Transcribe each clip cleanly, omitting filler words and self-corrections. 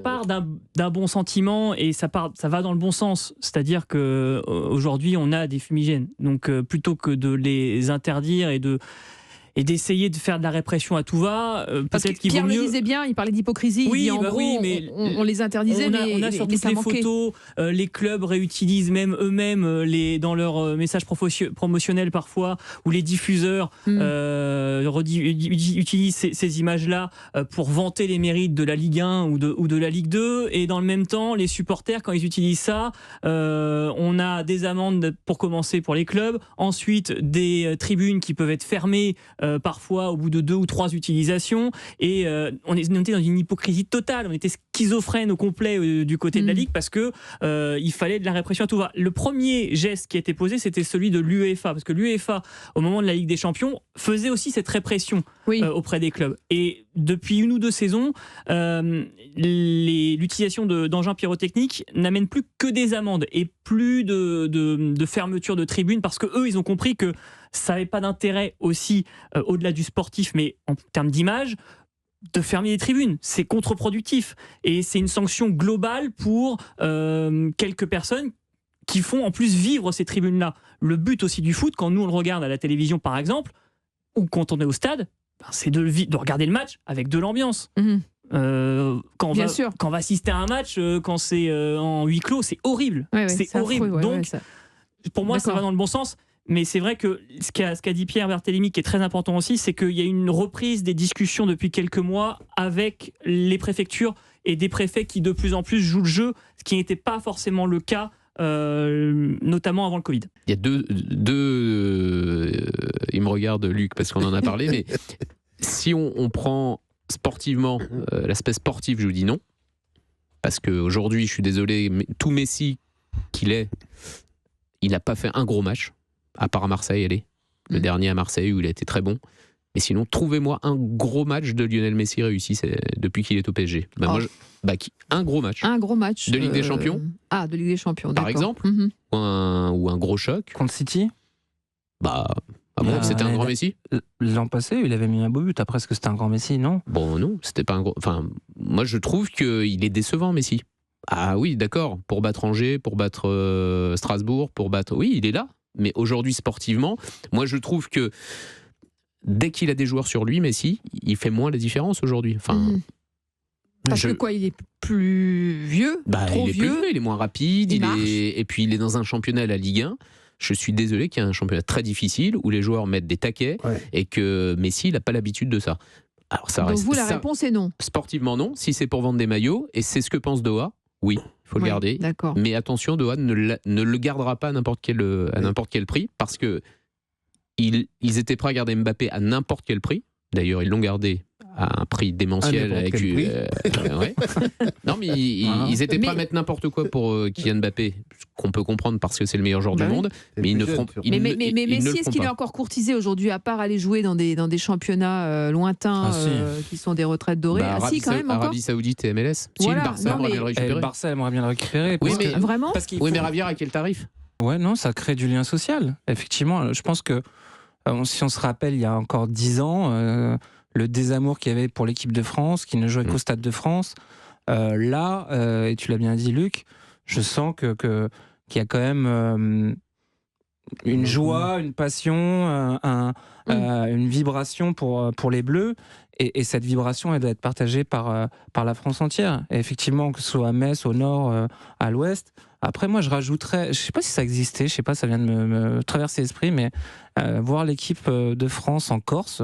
part d'un bon sentiment et ça va dans le bon sens. C'est-à-dire qu'aujourd'hui, on a des fumigènes. Donc, plutôt que de les interdire et d'essayer de faire de la répression à tout va, parce peut-être que qu'il vaut Pierre mieux... le disait bien, il parlait d'hypocrisie. Oui, il dit, en gros, mais on les interdisait, on a sur mais toutes ça les manquait. photos, les clubs réutilisent même eux-mêmes dans leurs messages promotionnels parfois, où les diffuseurs utilisent ces images-là pour vanter les mérites de la Ligue 1 ou de la Ligue 2, et dans le même temps, les supporters, quand ils utilisent ça, on a des amendes pour commencer pour les clubs, ensuite des tribunes qui peuvent être fermées parfois au bout de 2 ou 3 utilisations, et on était dans une hypocrisie totale, on était schizophrène au complet du côté de la Ligue, parce que il fallait de la répression à tout va. Le premier geste qui a été posé, c'était celui de l'UEFA, parce que l'UEFA, au moment de la Ligue des Champions, faisait aussi cette répression auprès des clubs. Et depuis 1 ou 2 saisons, l'utilisation d'engins pyrotechniques n'amène plus que des amendes et plus de fermeture de tribunes, parce que eux, ils ont compris que ça n'avait pas d'intérêt aussi, au-delà du sportif, mais en termes d'image, de fermer les tribunes. C'est contre-productif. Et c'est une sanction globale pour quelques personnes qui font en plus vivre ces tribunes-là. Le but aussi du foot, quand nous on le regarde à la télévision par exemple, ou quand on est au stade, c'est de regarder le match avec de l'ambiance. Quand on va assister à un match, quand c'est en huis clos, c'est horrible. C'est horrible. Affreux, donc, pour moi, ça va dans le bon sens. Mais c'est vrai que ce qu'a dit Pierre Barthélémy, qui est très important aussi, c'est qu'il y a une reprise des discussions depuis quelques mois avec les préfectures et des préfets qui de plus en plus jouent le jeu, ce qui n'était pas forcément le cas, notamment avant le Covid. Il y a deux il me regarde, Luc, parce qu'on en a parlé, mais si on prend sportivement, l'aspect sportif, je vous dis non. Parce qu'aujourd'hui, je suis désolé, mais tout Messi qu'il est, il n'a pas fait un gros match. À part à Marseille, le dernier à Marseille où il a été très bon. Mais sinon, trouvez-moi un gros match de Lionel Messi réussi depuis qu'il est au PSG. Un gros match. Un gros match. De Ligue des Champions. De Ligue des Champions, par exemple. Ou un gros choc. Contre City. C'était un grand Messi. L'an passé, il avait mis un beau but. Après, est-ce que c'était un grand Messi? Non. Bon, non, c'était pas un gros. Enfin, moi, je trouve qu'il est décevant, Messi. Ah oui, d'accord. Pour battre Angers, pour battre Strasbourg, pour battre. Oui, il est là. Mais aujourd'hui, sportivement, moi je trouve que dès qu'il a des joueurs sur lui, Messi, il fait moins la différence aujourd'hui. Parce que quoi, il est plus vieux, trop vieux, il est moins rapide, et puis il est dans un championnat, la Ligue 1. Je suis désolé qu'il y a un championnat très difficile où les joueurs mettent des taquets et que Messi, il n'a pas l'habitude de ça. Alors, Donc la réponse est non. Sportivement, non. Si c'est pour vendre des maillots, et c'est ce que pense Doha, oui. Il faut le garder. D'accord. Mais attention, Doha ne le gardera pas à n'importe quel prix, parce que ils étaient prêts à garder Mbappé à n'importe quel prix. D'ailleurs, ils l'ont gardé à un prix démentiel. Non, mais ils étaient prêts à mettre n'importe quoi pour Kylian Mbappé, qu'on peut comprendre parce que c'est le meilleur joueur du monde. Mais ils ne feront pas. Mais Messi, est-ce qu'il est encore courtisé aujourd'hui, à part aller jouer dans des championnats lointains qui sont des retraites dorées? Arabie Saoudite et MLS. Voilà. Le Barça aimerait bien le récupérer. Le Barça aimerait bien le récupérer. Vraiment? Mais Ravière, à quel tarif? Ouais, non, ça crée du lien social. Effectivement, je pense que si on se rappelle, il y a encore 10 ans, le désamour qu'il y avait pour l'équipe de France, qui ne jouait qu'au Stade de France, et tu l'as bien dit, Luc, je sens qu'il y a quand même une joie, une passion, une vibration pour les Bleus, et cette vibration, elle doit être partagée par la France entière. Et effectivement, que ce soit à Metz, au nord, à l'ouest. Après, moi, je rajouterais, je ne sais pas si ça existait, je ne sais pas, ça vient de me traverser l'esprit, mais voir l'équipe de France en Corse.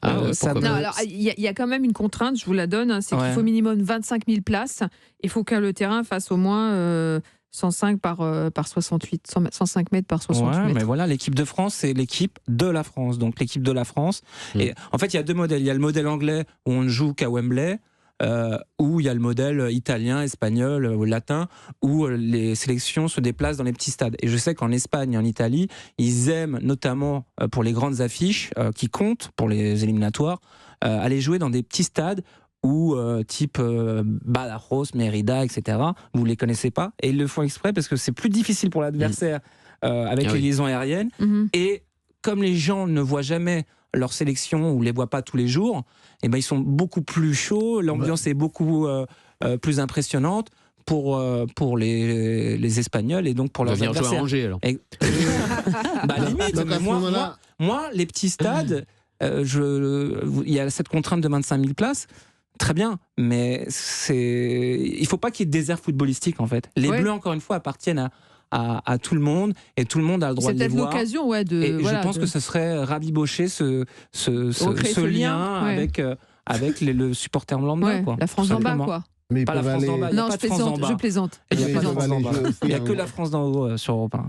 Il y a quand même une contrainte, je vous la donne, c'est qu'il faut minimum 25 000 places. Il faut que le terrain fasse au moins 105 par 68, 105 mètres par 68 mètres. Mais voilà, l'équipe de France, c'est l'équipe de la France. Donc l'équipe de la France. Et en fait, il y a 2 modèles. Il y a le modèle anglais où on ne joue qu'à Wembley. Où il y a le modèle italien, espagnol, latin, où les sélections se déplacent dans les petits stades. Et je sais qu'en Espagne et en Italie, ils aiment, notamment pour les grandes affiches qui comptent pour les éliminatoires, aller jouer dans des petits stades où type Badajoz, Mérida, etc. Vous ne les connaissez pas, et ils le font exprès parce que c'est plus difficile pour l'adversaire avec les liaisons aériennes. Et comme les gens ne voient jamais leur sélection ou les voient pas tous les jours, et ben ils sont beaucoup plus chauds, l'ambiance est beaucoup plus impressionnante pour les Espagnols et donc pour leurs adversaires. Venir jouer à Angers alors. Limite, donc à ce moment-là, moi, les petits stades, il y a cette contrainte de 25 000 places. Très bien, mais il ne faut pas qu'il y ait de désert footballistique en fait. Les Bleus, encore une fois, appartiennent à tout le monde et tout le monde a le droit de les voir. C'est peut-être l'occasion, je pense que ce serait rabibocher ce lien avec le supporter lambda. Quoi, la France d'en bas, quoi. Mais pas la France d'en bas. Non, je plaisante. Il n'y a que la France d'en haut sur Europe 1.